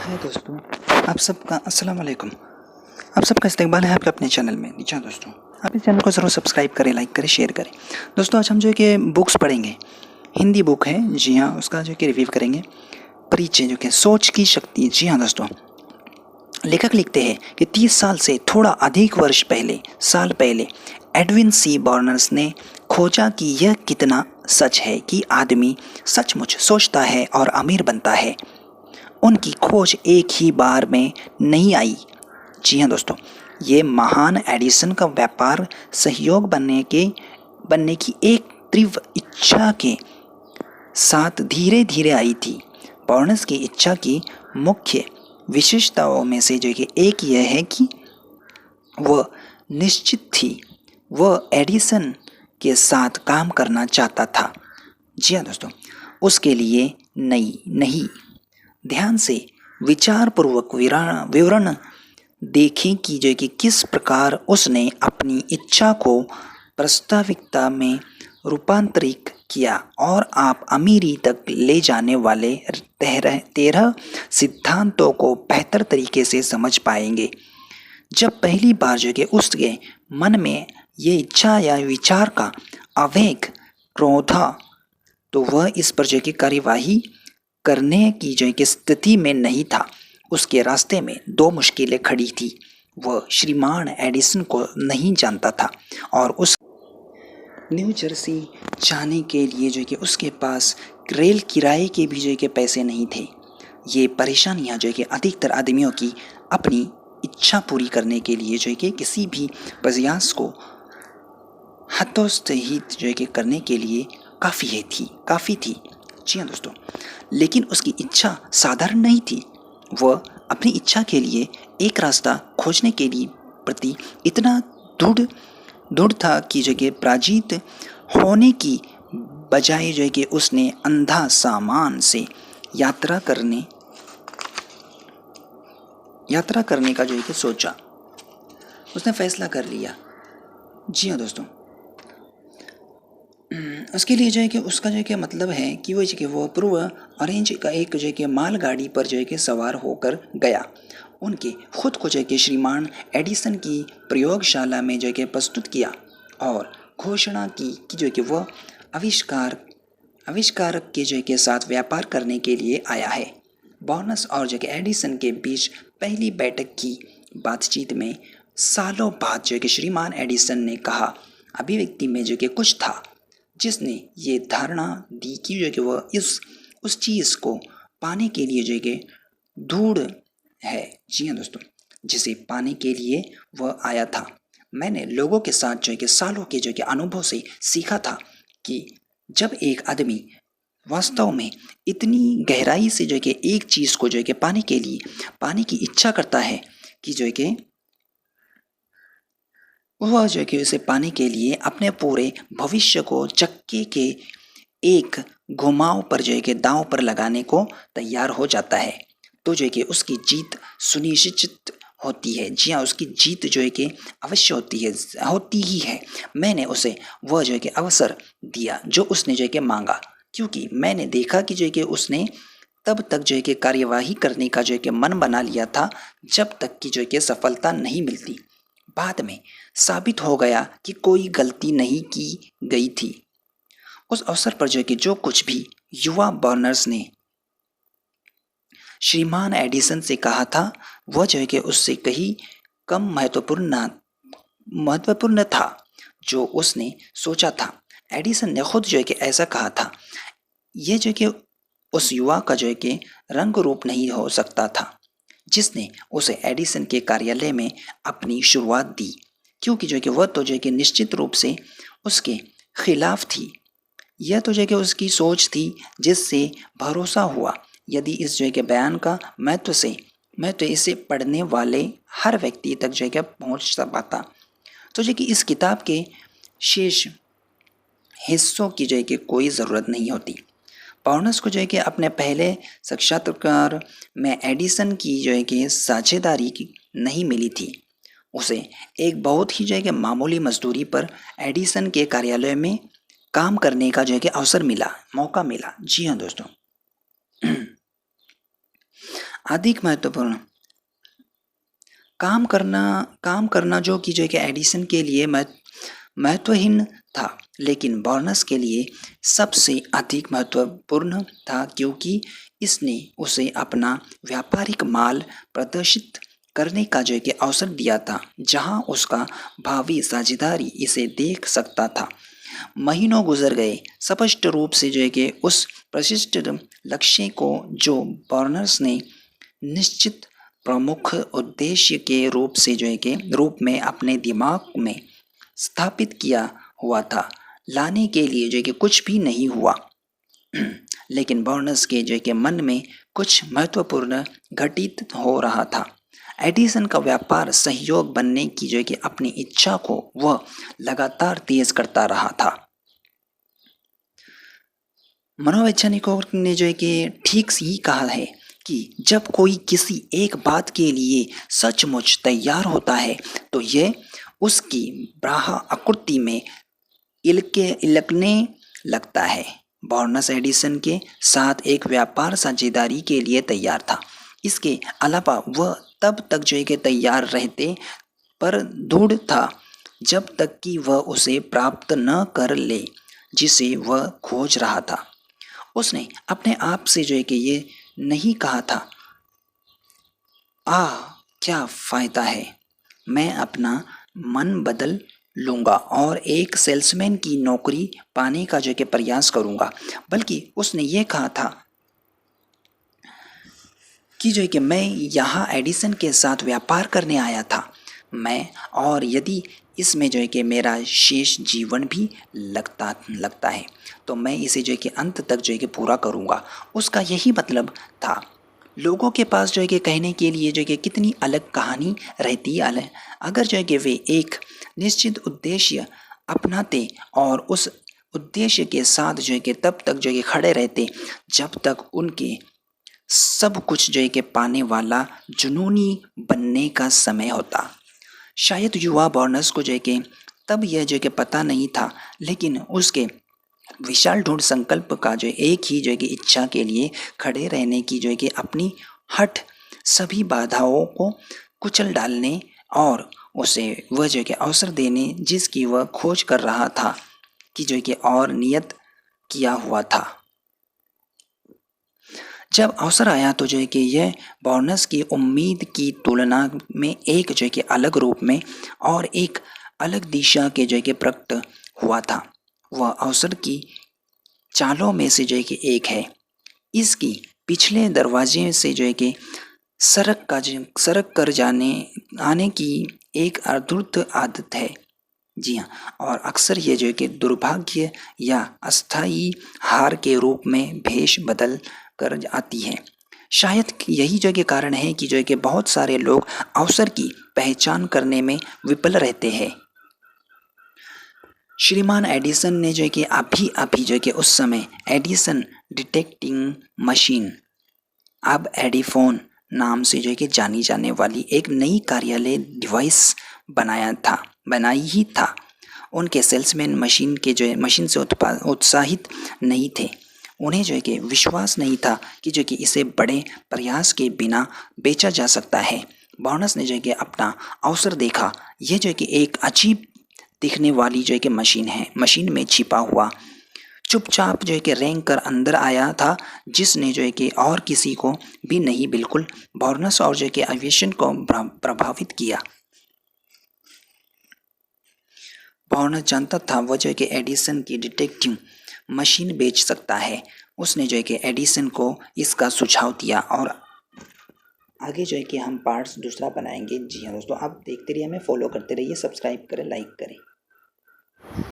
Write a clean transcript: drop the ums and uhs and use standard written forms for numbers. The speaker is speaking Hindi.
हाय दोस्तों, आप सबका अस्सलाम वालेकुम। आप सबका इस्तकबाल है आपके अपने चैनल में। जी हाँ दोस्तों, आप इस चैनल को ज़रूर सब्सक्राइब करें, लाइक करें, शेयर करें। दोस्तों आज हम जो है कि बुक्स पढ़ेंगे, हिंदी बुक है। जी हाँ, उसका जो है कि रिव्यू करेंगे। परिचय जो कि सोच की शक्ति। जी हाँ दोस्तों, लेखक लिखते हैं कि 30 साल से थोड़ा अधिक वर्ष साल पहले एडविन सी बर्नर्स ने खोजा कि यह कितना सच है कि आदमी सचमुच सोचता है और अमीर बनता है। उनकी खोज एक ही बार में नहीं आई। जी हाँ दोस्तों, ये महान एडिसन का व्यापार सहयोग बनने की एक तीव्र इच्छा के साथ धीरे धीरे आई थी। बर्नस की इच्छा की मुख्य विशेषताओं में से जो कि एक यह है कि वह निश्चित थी, वह एडिसन के साथ काम करना चाहता था। जी हाँ दोस्तों, उसके लिए नहीं। ध्यान से विचारपूर्वक विवरण देखें कि जो कि किस प्रकार उसने अपनी इच्छा को प्रास्ताविकता में रूपांतरित किया और आप अमीरी तक ले जाने वाले 13 सिद्धांतों को बेहतर तरीके से समझ पाएंगे। जब पहली बार जो कि उसके मन में ये इच्छा या विचार का आवेग क्रोधा, तो वह इस पर जो कि कार्यवाही करने की जो कि स्थिति में नहीं था। उसके रास्ते में दो मुश्किलें खड़ी थी। वह श्रीमान एडिसन को नहीं जानता था और उस न्यू जर्सी जाने के लिए जो कि उसके पास रेल किराए के भी जो कि पैसे नहीं थे। ये परेशानियां जो कि अधिकतर आदमियों की अपनी इच्छा पूरी करने के लिए जो कि किसी भी प्रयास को हतोत्साहित जो कि करने के लिए काफ़ी थी। जी हाँ दोस्तों, लेकिन उसकी इच्छा साधारण नहीं थी। वह अपनी इच्छा के लिए एक रास्ता खोजने के लिए प्रति इतना दृढ़ था कि जो कि पराजित होने की बजाय जो कि उसने अंधा सामान से यात्रा करने का जो कि सोचा, उसने फैसला कर लिया। जी हाँ दोस्तों, उसके लिए जो है कि उसका जो है कि मतलब है कि वो पूर्व ऑरेंज का एक जो है कि मालगाड़ी पर जो है कि सवार होकर गया। उनके खुद को जो है कि श्रीमान एडिसन की प्रयोगशाला में जो है कि प्रस्तुत किया और घोषणा की कि जो है कि वह आविष्कारक के जो है के साथ व्यापार करने के लिए आया है। बर्नस और जो है कि एडिसन के बीच पहली बैठक की बातचीत में सालों बाद जो है कि श्रीमान एडिसन ने कहा, अभिव्यक्ति में जो कि कुछ था जिसने ये धारणा दी कि जो कि वह उस चीज़ को पाने के लिए जो कि ढूंढ है। जी हाँ दोस्तों, जिसे पाने के लिए वह आया था। मैंने लोगों के साथ जो कि सालों के जो कि अनुभव से सीखा था कि जब एक आदमी वास्तव में इतनी गहराई से जो कि एक चीज़ को जो कि पाने की इच्छा करता है कि जो कि वह जो कि उसे पाने के लिए अपने पूरे भविष्य को चक्के के एक घुमाव पर जो है कि दांव पर लगाने को तैयार हो जाता है, तो जो है कि उसकी जीत सुनिश्चित होती है। जी हाँ, उसकी जीत जो है कि अवश्य होती ही है। मैंने उसे वह जो है कि अवसर दिया जो उसने जो है कि मांगा, क्योंकि मैंने देखा कि जो है कि उसने तब तक जो है कि कार्यवाही करने का जो है कि मन बना लिया था जब तक कि जो है कि सफलता नहीं मिलती। बाद में साबित हो गया कि कोई गलती नहीं की गई थी। उस अवसर पर जो है कि जो कुछ भी युवा बर्नर्स ने श्रीमान एडिसन से कहा था, वह जो है कि उससे कहीं कम महत्वपूर्ण था जो उसने सोचा था। एडिसन ने खुद जो है कि ऐसा कहा था। यह जो है कि उस युवा का जो है कि रंग रूप नहीं हो सकता था जिसने उसे एडिसन के कार्यालय में अपनी शुरुआत दी, क्योंकि जो कि वह तो जो कि निश्चित रूप से उसके खिलाफ थी। यह तो जो कि उसकी सोच थी जिससे भरोसा हुआ। यदि इस जो कि बयान का महत्व इसे पढ़ने वाले हर व्यक्ति तक जो कि पहुँच पाता, तो जो कि इस किताब के शेष हिस्सों की जो कि कोई ज़रूरत नहीं होती। बर्नस को जो है कि अपने पहले साक्षात्कार में एडिसन की जो है कि साझेदारी नहीं मिली थी। उसे एक बहुत ही जो है कि मामूली मजदूरी पर एडिसन के कार्यालय में काम करने का जो है कि मौका मिला। जी हाँ दोस्तों, अधिक महत्वपूर्ण काम करना जो कि एडिसन के लिए महत्वहीन था, लेकिन बर्नस के लिए सबसे अधिक महत्वपूर्ण था, क्योंकि इसने उसे अपना व्यापारिक माल प्रदर्शित करने का अवसर दिया था, जहां उसका भावी साझेदारी इसे देख सकता था। महीनों गुजर गए, स्पष्ट रूप से उस प्रशिष्ट लक्ष्य को जो बर्नस ने निश्चित प्रमुख उद्देश्य के रूप में अपने दिमाग में स्थापित किया हुआ था, लाने के लिए कुछ भी नहीं हुआ। लेकिन बर्नस के मन में कुछ महत्वपूर्ण घटित हो रहा था। एडिसन का व्यापार सहयोग बनने की अपनी इच्छा को वह लगातार तेज करता रहा था। मनोवैज्ञानिकों ने ठीक ही कहा है कि जब कोई किसी एक बात के लिए सचमुच तैयार होता है तो यह उसकी बाह्य आकृति में इलकने लगता है। बर्नस एडिसन के साथ एक व्यापार साझेदारी के लिए तैयार था। इसके अलावा वह तब तक तैयार रहते पर दृढ़ था जब तक कि वह उसे प्राप्त न कर ले जिसे वह खोज रहा था। उसने अपने आप से ये नहीं कहा था, क्या फायदा है, मैं अपना मन बदल लूँगा और एक सेल्समैन की नौकरी पाने का प्रयास करूँगा। बल्कि उसने ये कहा था कि मैं यहाँ एडिसन के साथ व्यापार करने आया था, और यदि इसमें मेरा शेष जीवन भी लगता है तो मैं इसे अंत तक पूरा करूँगा। उसका यही मतलब था। लोगों के पास कहने के लिए कितनी अलग कहानी रहती है, अगर वे एक निश्चित उद्देश्य अपनाते और उस उद्देश्य के साथ तब तक खड़े रहते जब तक उनके सब कुछ पाने वाला जुनूनी बनने का समय होता। शायद युवा बर्नस को तब यह पता नहीं था, लेकिन उसके विशाल दृढ़ संकल्प का एक ही इच्छा के लिए खड़े रहने की अपनी हठ सभी बाधाओं को कुचल डालने और उसे वह अवसर देने जिसकी वह खोज कर रहा था कि और नियत किया हुआ था। जब अवसर आया तो यह बर्नस की उम्मीद की तुलना में एक अलग रूप में और एक अलग दिशा के प्रकट हुआ था। वह अवसर की चालों में से एक है। इसकी पिछले दरवाजे से सरक कर आने की एक अद्भुत आदत है। जी हाँ, और अक्सर ये दुर्भाग्य या अस्थायी हार के रूप में भेष बदल कर आती है। शायद यही कारण है कि बहुत सारे लोग अवसर की पहचान करने में विफल रहते हैं। श्रीमान एडिसन ने अभी उस समय एडिसन डिटेक्टिंग मशीन, अब एडिफोन नाम से जानी जाने वाली एक नई कार्यालय डिवाइस बनाई ही था। उनके सेल्समैन मशीन से उत्साहित नहीं थे। उन्हें विश्वास नहीं था कि इसे बड़े प्रयास के बिना बेचा जा सकता है। बर्नस ने अपना अवसर देखा। यह एक अजीब दिखने वाली मशीन है। मशीन में छिपा हुआ चुपचाप रेंग कर अंदर आया था, जिसने और किसी को भी नहीं, बिल्कुल बर्नस और एविएशन को प्रभावित किया। बर्नस जानता था वह एडिसन की डिटेक्टिव मशीन बेच सकता है। उसने एडिसन को इसका सुझाव दिया और आगे हम पार्ट्स दूसरा बनाएंगे। जी हाँ दोस्तों, आप देखते रहिए, हमें फॉलो करते रहिए, सब्सक्राइब करें, लाइक करें।